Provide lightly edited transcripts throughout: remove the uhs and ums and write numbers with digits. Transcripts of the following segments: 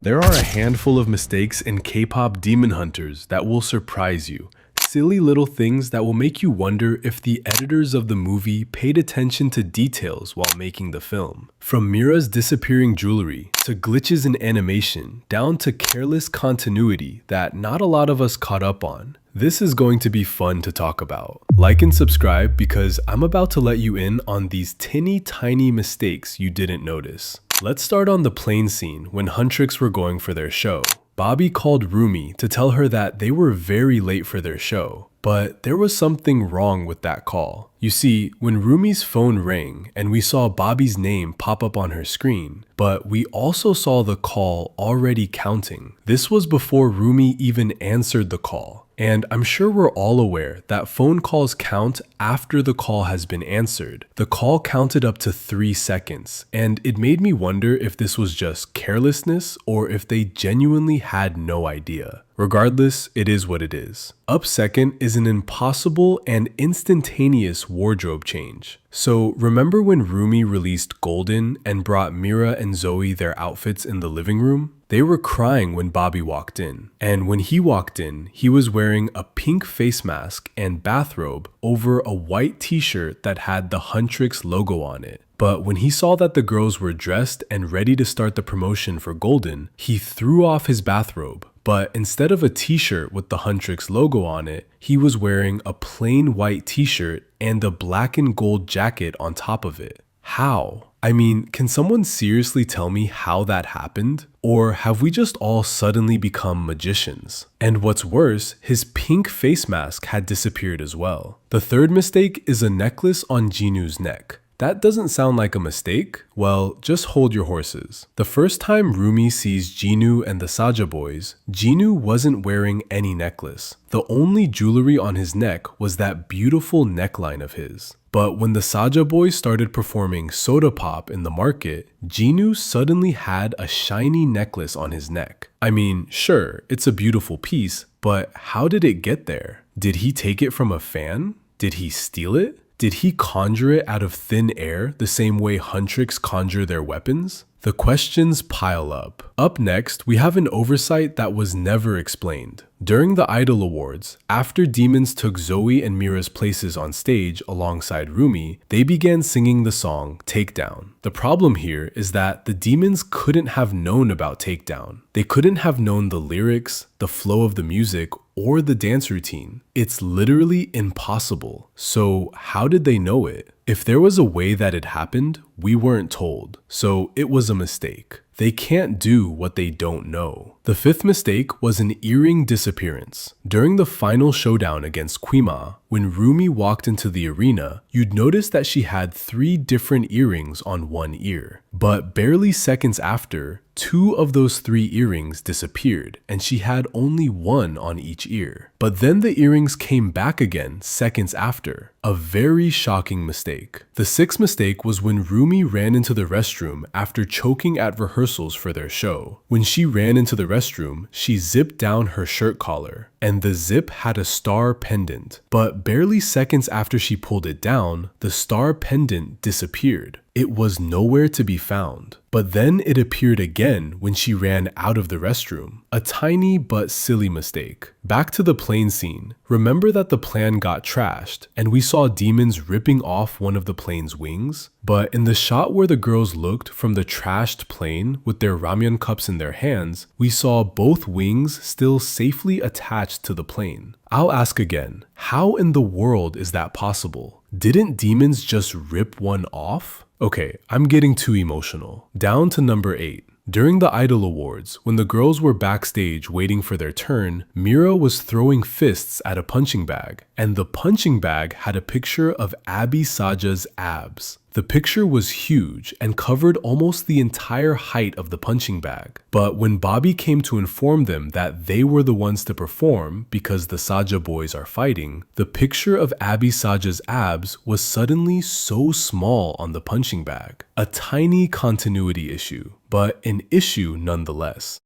There are a handful of mistakes in K-pop Demon Hunters that will surprise you. Silly little things that will make you wonder if the editors of the movie paid attention to details while making the film. From Mira's disappearing jewelry, to glitches in animation, down to careless continuity that not a lot of us caught up on. This is going to be fun to talk about. Like and subscribe because I'm about to let you in on these tiny mistakes you didn't notice. Let's start on the plane scene when Huntrix were going for their show. Bobby called Rumi to tell her that they were very late for their show, but there was something wrong with that call. You see, when Rumi's phone rang and we saw Bobby's name pop up on her screen, but we also saw the call already counting. This was before Rumi even answered the call. And I'm sure we're all aware that phone calls count after the call has been answered. The call counted up to 3 seconds, and it made me wonder if this was just carelessness or if they genuinely had no idea. Regardless, it is what it is. Up second is an impossible and instantaneous wardrobe change. So remember when Rumi released Golden and brought Mira and Zoe their outfits in the living room? They were crying when Bobby walked in. And when he walked in, he was wearing a pink face mask and bathrobe over a white t-shirt that had the Huntrix logo on it. But when he saw that the girls were dressed and ready to start the promotion for Golden, he threw off his bathrobe. But instead of a t-shirt with the Huntrix logo on it, he was wearing a plain white t-shirt and a black and gold jacket on top of it. How? I mean, can someone seriously tell me how that happened? Or have we just all suddenly become magicians? And what's worse, his pink face mask had disappeared as well. The third mistake is a necklace on Jinu's neck. That doesn't sound like a mistake? Well, just hold your horses. The first time Rumi sees Jinu and the Saja boys, Jinu wasn't wearing any necklace. The only jewelry on his neck was that beautiful neckline of his. But when the Saja boys started performing Soda Pop in the market, Jinu suddenly had a shiny necklace on his neck. I mean, sure, it's a beautiful piece, but how did it get there? Did he take it from a fan? Did he steal it? Did he conjure it out of thin air the same way Huntrix conjure their weapons? The questions pile up. Up next, we have an oversight that was never explained. During the Idol Awards, after Demons took Zoe and Mira's places on stage alongside Rumi, they began singing the song Takedown. The problem here is that the Demons couldn't have known about Takedown. They couldn't have known the lyrics, the flow of the music, or the dance routine. It's literally impossible. So how did they know it? If there was a way that it happened, we weren't told. So it was a mistake. They can't do what they don't know. The fifth mistake was an earring disappearance. During the final showdown against Quima, when Rumi walked into the arena, you'd notice that she had 3 different earrings on one ear. But barely seconds after, 2 of those 3 earrings disappeared, and she had only 1 on each ear. But then the earrings came back again seconds after. A very shocking mistake. The sixth mistake was when Rumi ran into the restroom after choking at rehearsals for their show. When she ran into the restroom, she zipped down her shirt collar, and the zip had a star pendant. But barely seconds after she pulled it down, the star pendant disappeared. It was nowhere to be found. But then it appeared again when she ran out of the restroom. A tiny but silly mistake. Back to the plane scene. Remember that the plan got trashed and we saw Demons ripping off one of the plane's wings? But in the shot where the girls looked from the trashed plane with their ramyun cups in their hands, we saw both wings still safely attached to the plane. I'll ask again, how in the world is that possible? Didn't Demons just rip one off? Okay, I'm getting too emotional. Down to number 8. During the Idol Awards, when the girls were backstage waiting for their turn, Mira was throwing fists at a punching bag, and the punching bag had a picture of Abby Saja's abs. The picture was huge and covered almost the entire height of the punching bag. But when Bobby came to inform them that they were the ones to perform because the Saja boys are fighting, the picture of Abby Saja's abs was suddenly so small on the punching bag. A tiny continuity issue, but an issue nonetheless.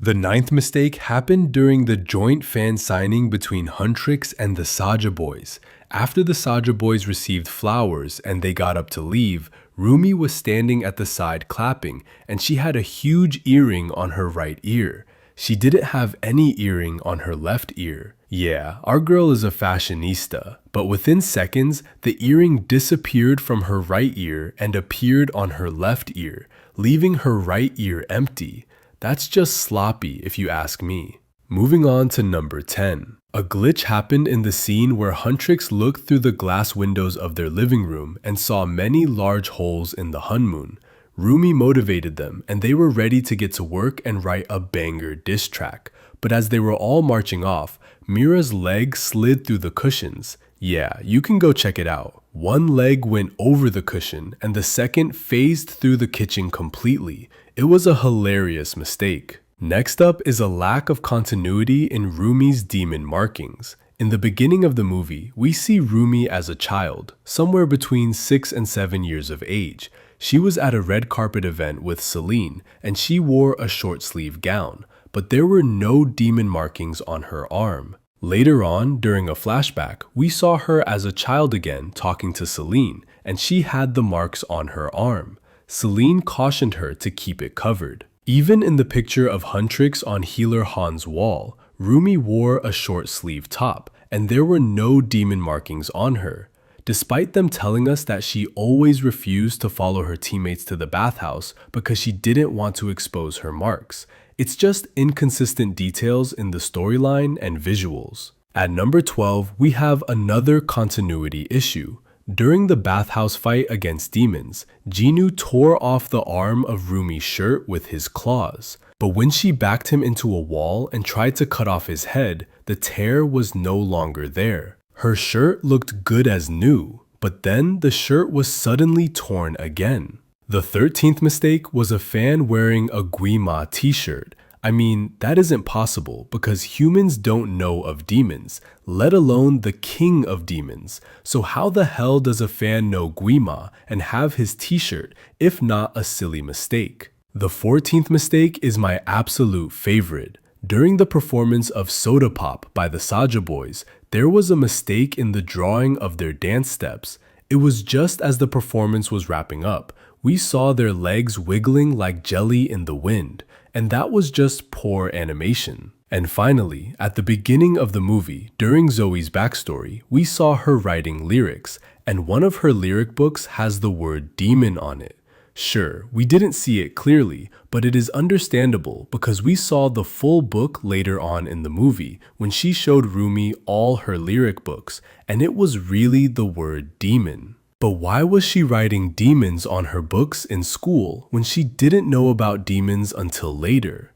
The ninth mistake happened during the joint fan signing between Huntrix and the Saja boys. After the Saja boys received flowers and they got up to leave, Rumi was standing at the side clapping, and she had a huge earring on her right ear. She didn't have any earring on her left ear. Yeah, our girl is a fashionista, but within seconds, the earring disappeared from her right ear and appeared on her left ear, leaving her right ear empty. That's just sloppy if you ask me. Moving on to number 10. A glitch happened in the scene where Huntrix looked through the glass windows of their living room and saw many large holes in the Hunmoon. Rumi motivated them, and they were ready to get to work and write a banger diss track. But as they were all marching off, Mira's leg slid through the cushions. Yeah, you can go check it out. One leg went over the cushion, and the second phased through the kitchen completely. It was a hilarious mistake. Next up is a lack of continuity in Rumi's demon markings. In the beginning of the movie, we see Rumi as a child, somewhere between 6 and 7 years of age. She was at a red carpet event with Celine, and she wore a short-sleeve gown, but there were no demon markings on her arm. Later on, during a flashback, we saw her as a child again talking to Celine, and she had the marks on her arm. Celine cautioned her to keep it covered. Even in the picture of Huntrix on Healer Han's wall, Rumi wore a short-sleeve top, and there were no demon markings on her. Despite them telling us that she always refused to follow her teammates to the bathhouse because she didn't want to expose her marks. It's just inconsistent details in the storyline and visuals. At number 12, we have another continuity issue. During the bathhouse fight against demons, Jinu tore off the arm of Rumi's shirt with his claws. But when she backed him into a wall and tried to cut off his head, the tear was no longer there. Her shirt looked good as new, but then the shirt was suddenly torn again. The 13th mistake was a fan wearing a Guima t-shirt. I mean, that isn't possible because humans don't know of demons, let alone the king of demons. So how the hell does a fan know Guima and have his t-shirt, if not a silly mistake? The 14th mistake is my absolute favorite. During the performance of Soda Pop by the Saja Boys, there was a mistake in the drawing of their dance steps. It was just as the performance was wrapping up. We saw their legs wiggling like jelly in the wind, and that was just poor animation. And finally, at the beginning of the movie, during Zoe's backstory, we saw her writing lyrics, and one of her lyric books has the word demon on it. Sure, we didn't see it clearly, but it is understandable because we saw the full book later on in the movie when she showed Rumi all her lyric books, and it was really the word demon. But why was she writing demons on her books in school when she didn't know about demons until later?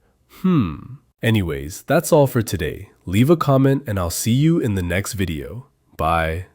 Anyways, that's all for today. Leave a comment and I'll see you in the next video. Bye.